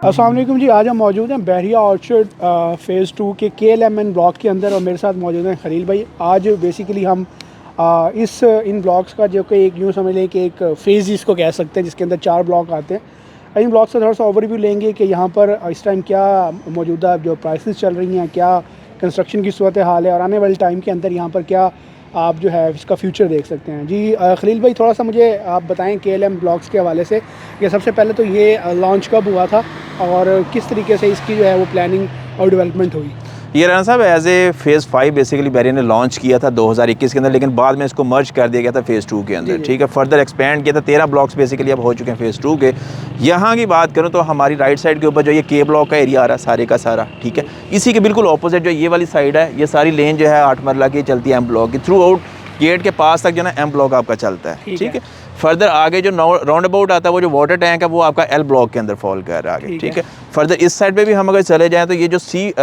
अस्सलाम वालेकुम जी। आज हम मौजूद हैं बहरिया ऑर्चर्ड फ़ेज़ 2 के KLMN ब्लॉक के अंदर और मेरे साथ मौजूद हैं खलील भाई। आज बेसिकली हम इन ब्लॉक्स का जो कि एक यूँ समझ लें कि एक फ़ेज़ इसको कह सकते हैं, जिसके अंदर 4 ब्लॉक आते हैं। इन ब्लॉक्स का थोड़ा सा ओवरव्यू लेंगे कि यहाँ पर इस टाइम क्या मौजूदा जो प्राइसेस चल रही हैं, क्या कंस्ट्रक्शन की सूरत हाल है और आने वाले टाइम के अंदर यहाँ पर क्या आप जो है इसका फ्यूचर देख सकते हैं। जी खलील भाई, थोड़ा सा मुझे आप बताएं KLM ब्लॉक्स के हवाले से कि सबसे पहले तो ये लॉन्च कब हुआ था और किस तरीके से इसकी जो है वो प्लानिंग और डेवलपमेंट हुई। ये राना साहब एज ए फ़ेज़ 5 बेसिकली बहरिया ने लॉन्च किया था 2021 के अंदर, लेकिन बाद में इसको मर्ज कर दिया गया था फ़ेज़ 2 के अंदर। ठीक है, फर्दर एक्सपेंड किया था। 13 ब्लॉक्स बेसिकली अब हो चुके हैं फ़ेज़ 2 के। यहाँ की बात करूँ तो हमारी राइट साइड के ऊपर जो ये K ब्लॉक का एरिया आ रहा है सारे का सारा, ठीक है, इसी के बिल्कुल ऑपोजिट जो ये वाली साइड है, ये सारी लेन जो है 8 मरला की चलती है M ब्लॉक की। थ्रू आउट गेट के पास तक जो है ना M ब्लॉक आपका चलता है। ठीक है, फर्दर आगे जो राउंड अबाउट आता है, वो जो वाटर टैंक है वो आपका L ब्लॉक के अंदर फॉल कर रहा है आगे। ठीक है, फर्दर इस साइड पे भी हम अगर चले जाएं तो ये जो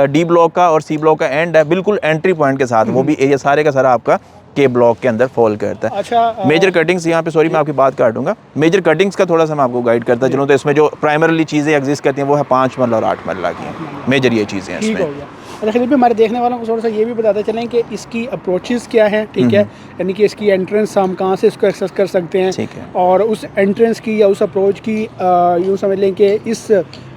D ब्लॉक का और C ब्लॉक का एंड है, बिल्कुल एंट्री पॉइंट के साथ वो भी एरिया सारे का सारा आपका K ब्लॉक के अंदर फॉल करता है। अच्छा, मेजर कटिंग्स यहाँ पे, सॉरी मैं आपकी बात काटूंगा, मेजर कटिंग्स का थोड़ा सा मैं आपको गाइड करता चलूँ तो इसमें जो प्राइमरली चीज़ें एग्जिस्ट करती हैं वो है 5 मरला और 8 मरला की हैं। मेजर ये चीज़ें हैं इसमें। अच्छा खलील भाई, हमारे देखने वालों को थोड़ा सा ये भी बताते चलें कि इसकी अप्रोचेस क्या हैं। ठीक है, यानी कि इसकी एंट्रेंस हम कहाँ से इसको एक्सेस कर सकते हैं। ठीक है, और उस एंट्रेंस की या उस अप्रोच की यूँ समझ लें कि इस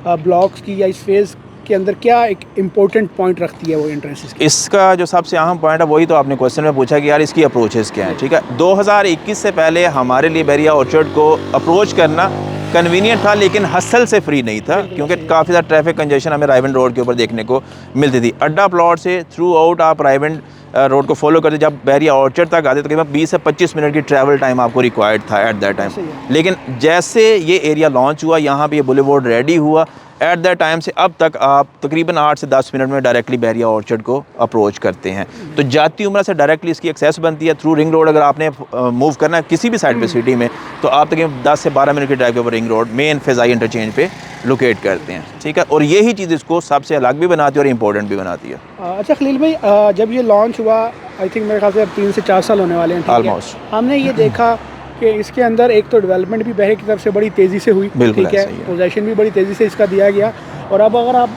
ब्लॉक्स की या इस फेज़ के अंदर क्या एक इम्पोर्टेंट पॉइंट रखती है वो एंट्रेंस की। इसका जो सबसे अहम पॉइंट है वही तो आपने क्वेश्चन में पूछा कि यार इसकी अप्रोचेस क्या है। ठीक है, 2021 से पहले हमारे लिए बहरिया ऑर्चर्ड को अप्रोच करना कन्वीनियंट था, लेकिन हसल से फ्री नहीं था, क्योंकि काफ़ी ज़्यादा ट्रैफिक कंजेशन हमें रायवन रोड के ऊपर देखने को मिलती थी। अड्डा प्लॉट से थ्रू आउट आप रायवन रोड को फॉलो करते, जब बहरिया ऑर्चर्ड तक आते तकरीबन 20 से 25 मिनट की ट्रैवल टाइम आपको रिक्वायर्ड था एट दैट टाइम। लेकिन जैसे ये एरिया लॉन्च हुआ, यहाँ पे ये बुलेवार्ड रेडी हुआ, एट दैट टाइम से अब तक आप तकरीबन 8 से 10 मिनट में डायरेक्टली बहरिया ऑर्चर्ड को अप्रोच करते हैं। तो जाती उम्र से डायरेक्टली इसकी एक्सेस बनती है थ्रू रिंग रोड। अगर आपने मूव करना है किसी भी साइड पे सिटी में, तो आप तकरीबन 10 से 12 मिनट की ड्राइव के ऊपर रिंग रोड मेन फ़िज़ाई इंटरचेंज पे लोकेट करते हैं। ठीक है, और यही चीज़ इसको सबसे अलग भी बनाती है और इम्पोर्टेंट भी बनाती है। अच्छा खलील भाई, जब ये लॉन्च हुआ, आई थिंक मेरे ख्याल से अब 3 से 4 साल होने वाले हैं। ऑलमोस्ट हमने ये देखा कि इसके अंदर एक तो डेवलपमेंट भी बहरे की तरफ से बड़ी तेज़ी से हुई। ठीक है, पोजीशन भी बड़ी तेज़ी से इसका दिया गया। और अब अगर आप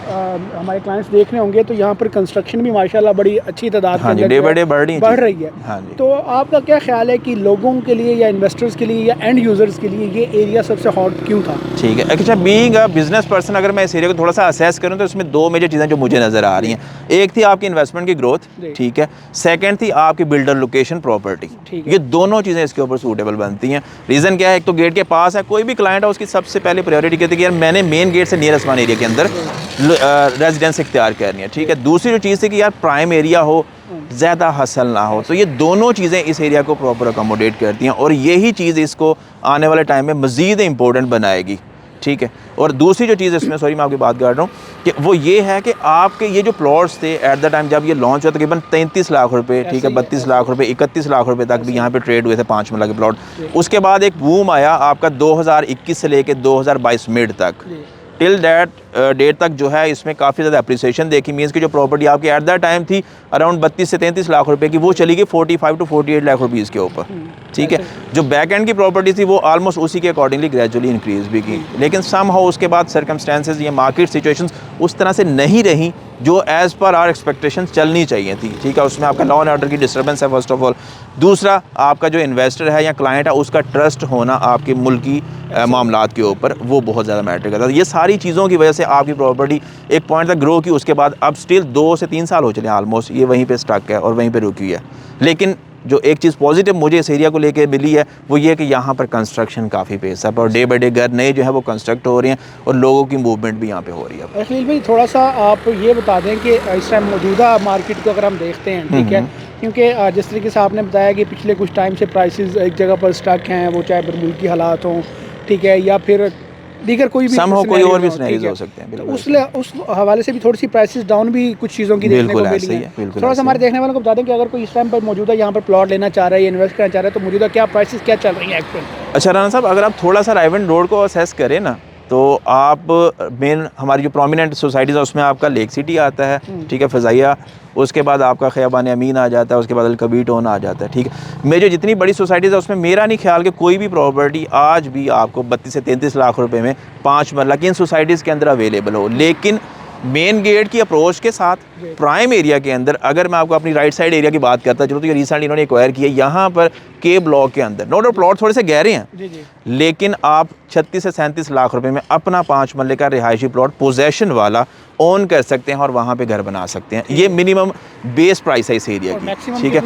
हमारे क्लाइंट्स देख रहे होंगे तो यहाँ पर कंस्ट्रक्शन भी माशाल्लाह बड़ी अच्छी तादाद में डे बाय डे बढ़ रही है। हाँ, तो आपका क्या ख्याल है कि लोगों के लिए या इन्वेस्टर्स के लिए या एंड यूज़र्स के लिए ये एरिया सबसे हॉट क्यों था? ठीक है, अच्छा बीइंग अ बिजनेस पर्सन अगर मैं इस एरिया को थोड़ा सा असेस करूँ तो इसमें 2 मेजर चीज़ें जो मुझे नज़र आ रही हैं। एक थी आपकी इन्वेस्टमेंट की ग्रोथ, ठीक है, सेकंड थी आपकी बिल्डर लोकेशन प्रॉपर्टी। ये दोनों चीज़ें इसके ऊपर सूटेबल बनती हैं। रीज़न क्या है, एक तो गेट के पास है, कोई भी क्लाइंट है उसकी सबसे पहले प्रायोरिटी कहती है कि यार मैंने मेन गेट से नियर आसमान एरिया के अंदर रेजिडेंस इख्तियार करनी है। ठीक है, दूसरी जो चीज़ थी कि यार प्राइम एरिया हो, ज़्यादा हसल ना हो। तो ये दोनों चीज़ें इस एरिया को प्रॉपर अकोमोडेट करती हैं और यही चीज़ इसको आने वाले टाइम में मज़ीद इम्पोर्टेंट बनाएगी। ठीक है, और दूसरी जो चीज़ इसमें, सॉरी मैं आपकी बात कर रहा हूँ, कि वो ये है कि आपके ये जो प्लॉट्स थे एट द टाइम जब ये लॉन्च हुआ तकरीबन 33 लाख रुपए, ठीक है, 32 लाख रुपए, 31 लाख रुपए तक भी यहाँ पे ट्रेड हुए थे 5 मरला के प्लॉट। उसके बाद एक बूम आया आपका 2021 से लेके 2022 मिड तक, टिल दैट डेट तक जो है इसमें काफ़ी ज़्यादा अप्रिसिएशन देखी। मीन्स की जो प्रॉपर्टी आपकी एट दैट टाइम थी अराउंड 32 से 33 लाख रुपए की, वो चली गई 45 टू 48 लाख रुपीज़ के ऊपर। ठीक है, जो बैक एंड की प्रॉपर्टी थी वो ऑलमोस्ट उसी के अकॉर्डिंगली ग्रेजुअली इंक्रीज़ भी की। लेकिन सम हाउ उसके बाद सर्कमस्टेंसेज, ये मार्केट सिचुएशंस उस तरह से नहीं रही जो एज़ पर आवर एक्सपेक्टेशंस चलनी चाहिए थी। ठीक है, उसमें आपका लॉ एंड ऑर्डर की डिस्टर्बेंस है फर्स्ट ऑफ ऑल। दूसरा, आपका जो इन्वेस्टर है या क्लाइंट है उसका ट्रस्ट होना आपके मुल्की मामलात के ऊपर, वो बहुत ज़्यादा मैटर करता है। ये सारी चीज़ों की वजह से आपकी प्रॉपर्टी एक पॉइंट तक ग्रो की, उसके बाद अब स्टिल 2 से 3 साल हो चले ऑलमोस्ट ये वहीं पे स्टक है और वहीं पे रुकी है। लेकिन जो एक चीज़ पॉजिटिव मुझे इस एरिया को लेके मिली है वो ये है कि यहाँ पर कंस्ट्रक्शन काफ़ी पेस है और डे बाई डे घर नए जो है वो कंस्ट्रक्ट हो रहे हैं और लोगों की मूवमेंट भी यहाँ पे हो रही है। खलील भाई, थोड़ा सा आप ये बता दें कि इस टाइम मौजूदा मार्केट को अगर हम देखते हैं, ठीक है, क्योंकि जिस तरीके से आपने बताया कि पिछले कुछ टाइम से प्राइसेस एक जगह पर स्टक हैं, वो चाहे बरमुल्की हालात हों, ठीक है, या फिर दीगर कोई भी कोई और भी सिनेरियोज हो सकते हैं। उस हवाले से भी थोड़ी सी प्राइसेस डाउन भी कुछ चीज़ों की देखने को मिली है। थोड़ा सा हमारे देखने वालों को बता दें कि अगर कोई इस टाइम पर मौजूदा यहाँ पर प्लॉट लेना चाह रहा है या इन्वेस्ट करना चाह रहा है तो मौजूदा क्या प्राइसेस क्या चल रही है एक्चुअल? अच्छा राना साहब, अगर आप थोड़ा सा रायवन रोड को असेस करें ना तो आप मेन हमारी जो प्रोमिनेंट सोसाइटीज़ है उसमें आपका लेक सिटी आता है, ठीक है, फ़ज़ाइया, उसके बाद आपका ख़ियाबान अमीन आ जाता है, उसके बाद अलकबीर टाउन आ जाता है, ठीक है। मेरी जितनी बड़ी सोसाइटीज़ है उसमें मेरा नहीं ख्याल कि कोई भी प्रॉपर्टी आज भी आपको 32 से 33 लाख रुपए में 5 मरला की इन सोसाइटीज़ के अंदर अवेलेबल हो। लेकिन मेन गेट की अप्रोच के साथ प्राइम एरिया के अंदर, अगर मैं आपको अपनी राइट साइड एरिया की बात करता चलो, तो ये रिसेंटली इन्होंने एक्वायर किया यहाँ पर के ब्लॉक के अंदर। नो डाउट प्लॉट थोड़े से गहरे हैं, लेकिन आप 36 से 37 लाख रुपए में अपना 5 मरले का रिहायशी प्लॉट पोजेशन वाला ओन कर सकते हैं और वहाँ पे घर बना सकते हैं। ये मिनिमम बेस प्राइस है इस एरिया की, ठीक है।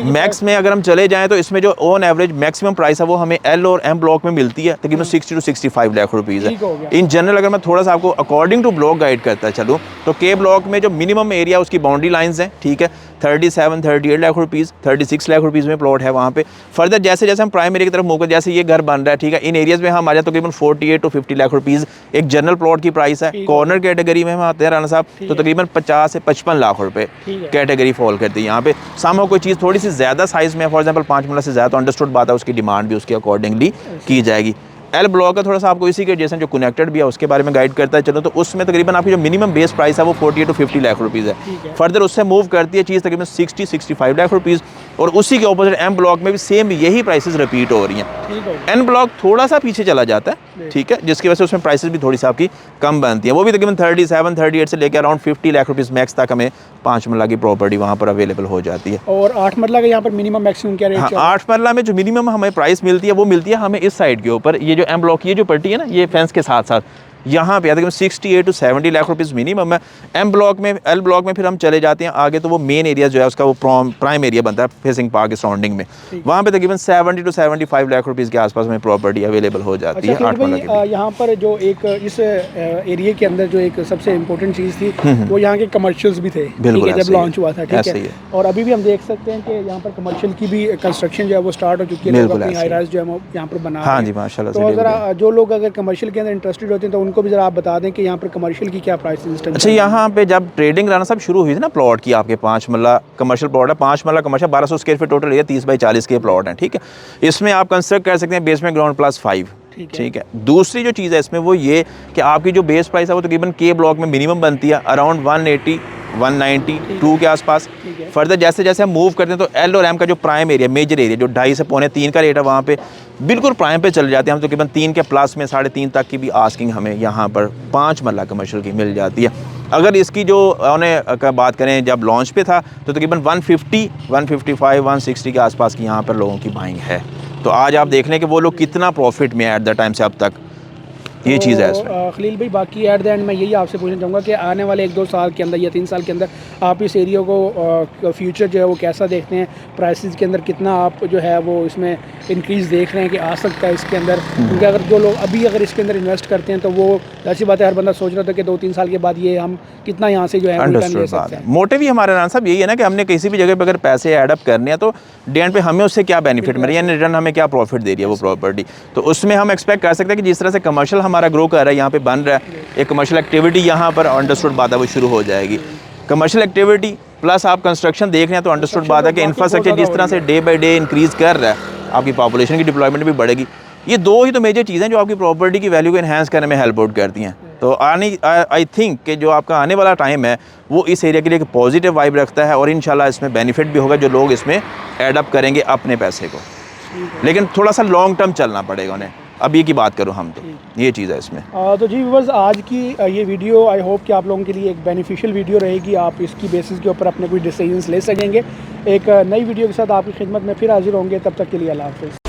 मैक्स में अगर हम चले जाएं तो इसमें जो ऑन एवरेज मैक्सिमम प्राइस है वो हमें एल और एम ब्लॉक में मिलती है, तकरीबन 60 to 65 लाख रुपीज़ है। इन जनरल अगर मैं थोड़ा सा आपको अकॉर्डिंग टू ब्लॉक गाइड करता चलूँ तो के ब्लॉक में जो मिनिमम एरिया उसकी बाउंड्री लाइंस हैं, ठीक है, 37-38 लाख रुपीज़, 36 लाख रुपीज़ में प्लॉट है वहाँ पे। फर्दर जैसे जैसे हम प्राइम एरिया की तरफ मूव करते, जैसे ये घर बन रहा है, ठीक है, इन एरियाज़ में हम आ जाए तो तकरीबन 48 to 50 लाख रुपीज़ एक जनरल प्लॉट की प्राइस है। कॉर्नर कैटेगरी में हम आते हैं राना साहब तो तकरीबन 50 से 55 लाख रुपए कैटेगरी फॉल करती है। यहाँ पे सामने कोई चीज़ थोड़ी सी ज़्यादा साइज़ में, फॉर एग्जाम्पल 5 मरला से ज़्यादा, तो अंडरस्टूड बात है, उसकी डिमांड भी उसके अकॉर्डिंगली की जाएगी। एल ब्लॉक है थोड़ा सा आपको इसी के जैसे जो कनेक्टेड भी है उसके बारे में गाइड करता है चलो, तो उसमें तकरीबन आपकी जो मिनिमम बेस प्राइस है वो 48 to 50 लाख रुपीज़ है। फर्दर उससे मूव करती है चीज़ तकरीबन 60-65 लाख रुपीज़, और उसी के ऑपोजिट एम ब्लॉक में भी सेम यही प्राइसेस रिपीट हो रही हैं। एन ब्लॉक थोड़ा सा पीछे चला जाता है, ठीक है, जिसकी वजह से उसमें प्राइसेस भी थोड़ी सी आपकी कम बनती है। वो भी तकरीबन 37-38 से लेकर अराउंड 50 लाख रुपीज़ मैक्स तक हमें 5 मरला की प्रॉपर्टी वहाँ पर अवेलेबल हो जाती है। और 8 मरला का यहाँ पर मिनिमम मैक्सिमम क्या रेट? हाँ, 8 मरला में जो मिनिमम हमें प्राइस मिलती है वो मिलती है हमें इस साइड के ऊपर, ये जो एम ब्लॉक ये जो पट्टी है ना, ये फेंस के साथ साथ यहाँ पे तकरीबन 68 to 70 लाख रुपीज़ मिनिमम है। एम ब्लॉक में, एल ब्लॉक में फिर हम चले जाते हैं आगे तो वो मेन एरिया जो है उसका वो प्राइम एरिया बनता है फेसिंग पार्क के सराउंडिंग में, वहाँ पे तकरीबन 70 to 75 लाख रुपीज़ के आसपास में प्रॉपर्टी अवेलेबल हो जाती है। 8 मरला की यहाँ पर जो एक इस एरिया के अंदर जो एक सबसे इम्पोर्टेंट चीज़ थी वो यहाँ के कमर्शियल्स भी थे, बिल्कुल, जब लॉन्च हुआ था, ठीक है। है। और अभी भी हम देख सकते हैं कि यहाँ पर कमर्शियल की भी कंस्ट्रक्शन जो है वो स्टार्ट हो चुकी है, अपनी हाई राइज जो है वो यहाँ पर बना। हाँ जी, माशाल्लाह। तो ज़रा जो लोग अगर कमर्शियल के अंदर इंटरेस्टेड होते हैं तो उनको भी ज़रा आप बता दें कि यहाँ पर कमर्शियल की क्या प्राइस सिस्टम। अच्छा, यहाँ पे जब ट्रेडिंग राना साहब शुरू हुई थी ना प्लॉट की, आपके 5 मरला कमर्शियल प्लॉट है, 5 मरला commercial 1200 square feet total area, 30 by 40 के प्लॉट हैं, ठीक है। इसमें आप कंस्ट्रक्ट कर सकते हैं बेसमेंट ग्राउंड प्लस 5, ठीक है। दूसरी जो चीज़ है इसमें वो ये कि आपकी जो बेस प्राइस है वो तकरीबन के ब्लॉक में मिनिमम बनती है अराउंड 180-192 के आसपास। फर्दर जैसे जैसे हम मूव करते हैं तो एल और एम का जो प्राइम एरिया, मेजर एरिया जो 2.5 से 2.25 का रेट है वहाँ पे बिल्कुल प्राइम पे चले जाते हैं हम, तो तकरीबन 3 के प्लस में 3.5 तक की भी आस्किंग हमें यहाँ पर 5 मरला कमर्शियल की मिल जाती है। अगर इसकी जो उन्हें बात करें जब लॉन्च पे था तो तकरीबन 150, 155, 160 के आसपास की यहाँ पर लोगों की बाइंग है। तो आज आप देख लें कि वो लोग कितना प्रॉफिट में एट द टाइम से अब तक, ये चीज़ है इसमें। खलील भाई, बाकी एट द एंड मैं यही आपसे पूछना चाहूँगा कि आने वाले 1-2 साल के अंदर या 3 साल के अंदर आप इस एरिया को फ्यूचर जो है वो कैसा देखते हैं? प्राइसेस के अंदर कितना आप जो है वो इसमें इंक्रीज़ देख रहे हैं कि आ सकता है इसके अंदर? क्योंकि अगर जो लोग अभी अगर इसके अंदर इन्वेस्ट करते हैं तो वो ऐसी बात है, हर बंदा सोच रहा था कि 2-3 साल के बाद ये हम कितना यहाँ से जो है रिटर्न ले सकते हैं। मोटिव ही हमारा राना साहब यही है ना कि हमने किसी भी जगह पे अगर पैसे एडअप करने हैं तो डे एंड पे हमें उससे क्या बेनिफिट मिल रहा है, यानी रिटर्न हमें क्या प्रॉफिट दे रही है वो प्रॉपर्टी। तो उसमें हम एक्सपेक्ट कर सकते हैं कि जिस तरह से कमर्शियल हमारा ग्रो कर रहा है, यहाँ पे बन रहा है एक कमर्शियल एक्टिविटी, यहाँ पर अंडरस्टूड बात है वो शुरू हो जाएगी। कमर्शियल एक्टिविटी प्लस आप कंस्ट्रक्शन देख रहे हैं तो अंडरस्टूड बात है कि इंफ्रास्ट्रक्चर जिस तरह से डे बाई डे इंक्रीज़ कर रहा है, आपकी पॉपुलेशन की डिप्लॉयमेंट भी बढ़ेगी। ये 2 ही तो मेजर चीज़ें जो आपकी प्रॉपर्टी की वैल्यू को एनहांस करने में हेल्प आउट करती हैं। तो आई थिंक कि जो आपका आने वाला टाइम है वो इस एरिया के लिए एक पॉजिटिव वाइब रखता है और इंशाल्लाह इसमें बेनिफिट भी होगा जो लोग इसमें एडअप करेंगे अपने पैसे को, लेकिन थोड़ा सा लॉन्ग टर्म चलना पड़ेगा उन्हें। अभी की बात करूँ हम तो ये चीज़ है इसमें। तो जी व्यूअर्स, आज की ये वीडियो आई होप कि आप लोगों के लिए एक बेनिफिशियल वीडियो रहेगी। आप इसकी बेसिस के ऊपर अपने कुछ डिसीजंस ले सकेंगे। एक नई वीडियो के साथ आपकी खिदमत में फिर हाजिर होंगे, तब तक के लिए अल्लाह हाफ़िज़।